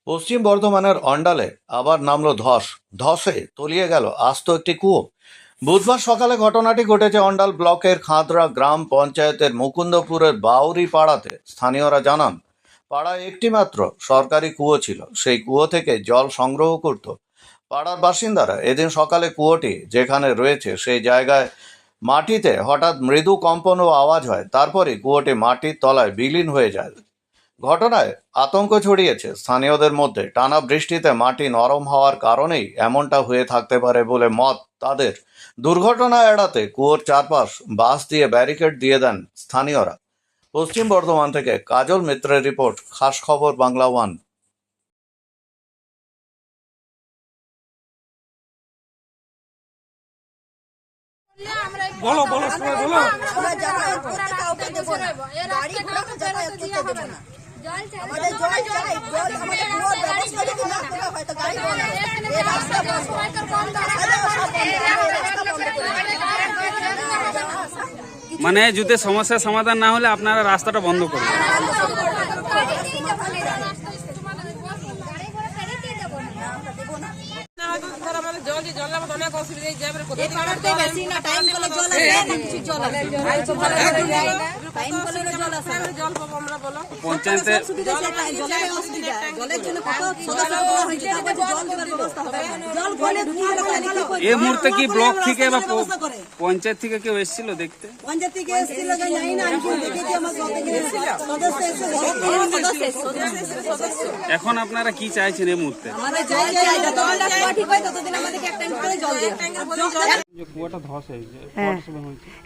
পশ্চিম বর্ধমানের অন্ডালে আবার নামলো ধস। ধসে তলিয়ে গেল আস্ত একটি কুয়ো। বুধবার সকালে ঘটনাটি ঘটেছে অন্ডাল ব্লকের খাঁদরা গ্রাম পঞ্চায়েতের মুকুন্দপুরের বাউরি পাড়াতে। স্থানীয়রা জানান, পাড়ায় একটি মাত্র সরকারি কুয়ো ছিল। সেই কুয়ো থেকে জল সংগ্রহ করত পাড়ার বাসিন্দারা। এদিন সকালে কুয়োটি যেখানে রয়েছে সেই জায়গায় মাটিতে হঠাৎ মৃদু কম্পন ও আওয়াজ হয়। তারপরে কুয়োটি মাটির তলায় বিলীন হয়ে যায়। ঘটনায় আতঙ্ক ছড়িয়েছে স্থানীয়দের মধ্যে। টানা বৃষ্টিতে মাটি নরম হওয়ার কারণেই এমনটা হয়ে থাকতে পারে বলে মত তাদের। দুর্ঘটনা এড়াতে কুয়োর চারপাশ বাঁশ দিয়ে ব্যারিকেড দিয়ে দেন স্থানীয়রা। পশ্চিম বর্ধমান থেকে কাজল মিত্রের রিপোর্ট, খাস খবর বাংলা ওয়ান। বলো বলো সবাই বলো। আমরা যাতায়াত করতে কাউকে দেব না, গাড়ি ঘোড়া যাতায়াত করতে দেব না। আমাদের জল চাই, জল আমাদের কোনো ব্যবস্থা যদি না করা হয় তো গাড়ি ঘোড়া এই রাস্তা বন্ধ, মানে যদি সমস্যার সমাধান না হলে আপনারা রাস্তাটা বন্ধ করবেন। পঞ্চায়েতের এই মুহূর্তে কি ব্লক থেকে বা পঞ্চায়েত থেকে কেউ এসেছিল দেখতে? এখন আপনারা কি চাইছেন এই মুহূর্তে?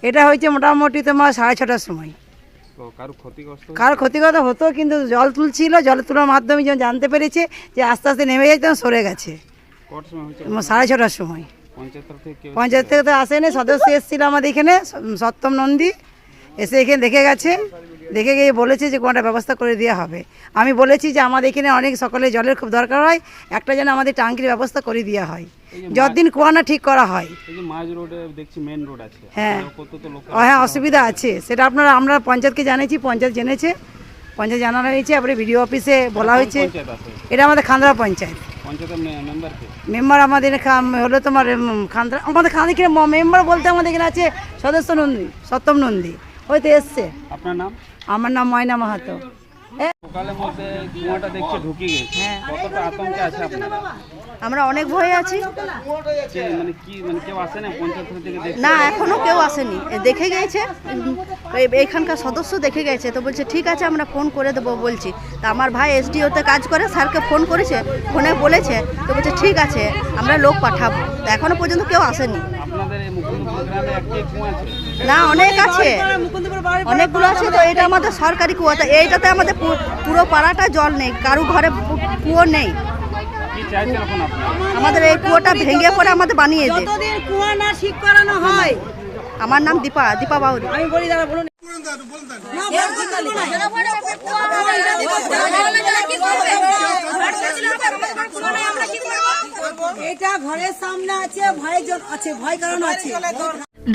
এটা হয়েছে মোটামুটি তোমার 6:30টার সময়। কারো ক্ষতিগত হতো, কিন্তু জল তুলছিল, জল তোলার মাধ্যমে যখন জানতে পেরেছে যে আস্তে আস্তে নেমে যায় তখন সরে গেছে। 6:30টার সময় পঞ্চায়েত থেকে তো আসেনি, সদস্য এসেছিল আমাদের এখানে, সত্যম নন্দী এসে এখানে দেখে গেছে। দেখে গিয়ে বলেছে যে কোনটা ব্যবস্থা করে দেওয়া হবে। আমি বলেছি যে আমাদের এখানে অনেক সকলে জলের খুব দরকার হয়, একটা যেন আমাদের টাঙ্কির ব্যবস্থা করে দেওয়া হয় যতদিন কুয়ানা ঠিক করা হয়। হ্যাঁ হ্যাঁ, অসুবিধা আছে, সেটা আমরা পঞ্চায়েতকে জানিয়েছি, পঞ্চায়েত জেনেছে, পঞ্চায়েত জানানো হয়েছে, তারপরে বিডিও অফিসে বলা হয়েছে। এটা আমাদের খান্দরা পঞ্চায়েত। মেম্বার আমাদের হলো তোমার খান্দরা, আমাদের খান্দিকে মেম্বার বলতে আমাদের এখানে আছে সদস্য নন্দী, সত্যম নন্দী, হয়তো এসছে। আপনার নাম? আমার নাম ময়না মাহাতো। আমরা অনেক ভয়ে আছি। না, এখনো কেউ আসেনি, দেখে গেছে এখানকার সদস্য, দেখে গেছে তো বলছে ঠিক আছে আমরা ফোন করে দেবো বলছি। তা আমার ভাই এসডিওতে কাজ করে, স্যারকে ফোন করেছে, ফোনে বলেছে তো বলছে ঠিক আছে আমরা লোক পাঠাবো। তা এখনো পর্যন্ত কেউ আসেনি। না, অনেক আছে, অনেকগুলো আছে। তো এটা আমাদের সরকারি কুয়া, এইটাতে আমাদের পুরো পাড়াটা জল নেই, কারো ঘরে কুয়ো নেই। আমাদের এই কুয়োটা ভেঙে পড়ে আমাদের বানিয়ে দেয়। কুয়া না ঠিক করানো হয়। আমার নাম দীপা বাউরি। আমি বলি দাদা বলুন। এটা ঘরের সামনে আছে, ভয় কারণ আছে।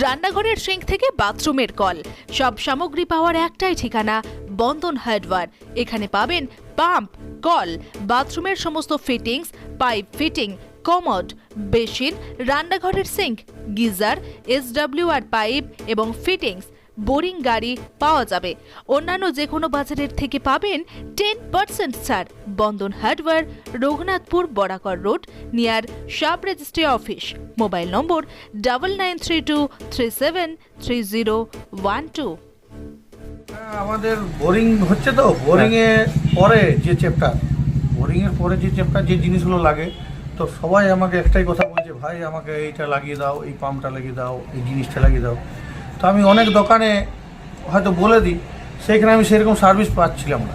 রান্নাঘরের সিঙ্ক থেকে বাথরুমের কল, সব সামগ্রী পাওয়ার একটাই ঠিকানা, বন্ধন হার্ডওয়্যার। এখানে পাবেন পাম্প, কল, বাথরুমের সমস্ত fittings, pipe fitting, commode, basin, রান্নাঘরের সিঙ্ক, গিজার, SWR পাইপ এবং ফিটিংস, বোরিং গাড়ি পাওয়া যাবে। অন্যান্য যে কোনো বাজারের থেকে পাবেন 10% ছাড়। Bandhan hardware, Raghunathpur Barakar road, near sub registry office. Mobile number 9932373012। আমাদের বোরিং হচ্ছে, তো বোরিং এর পরে যে চ্যাপ্টার, যে জিনিসগুলো লাগে, তো সবাই আমাকে একটাই কথা বলছে, ভাই আমাকে এইটা লাগিয়ে দাও, এই পাম্পটা লাগিয়ে দাও, এই জিনিসটা লাগিয়ে দাও। তো আমি অনেক দোকানে হয়তো বলে দিই, সেখানে আমি সেরকম সার্ভিস পাচ্ছিলাম না।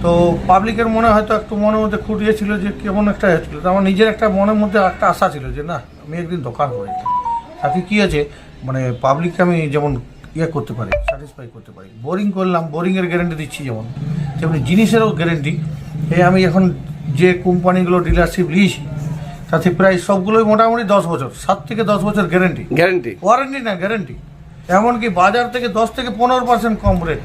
তো পাবলিকের মনে হয়তো একটু মনের মধ্যে খুঁটিয়েছিল যে কেমন একটা হচ্ছিলো। তো আমার নিজের একটা মনের মধ্যে একটা আশা ছিল যে না, আমি একদিন দোকান করে তাকে কী আছে, মানে পাবলিককে আমি যেমন করতে পারি, স্যাটিসফাই করতে পারি। বোরিং করলাম, বোরিংয়ের গ্যারেন্টি দিচ্ছি, তেমনি জিনিসেরও গ্যারেন্টি। আমি এখন যে কোম্পানিগুলো ডিলারশিপ নিয়েছি তাতে প্রায় সবগুলোই মোটামুটি 10 বছর, 7 থেকে 10 বছর গ্যারেন্টি, ওয়ারেন্টি না গ্যারেন্টি। এমনকি বাজার থেকে 10 থেকে 15% কম রেট।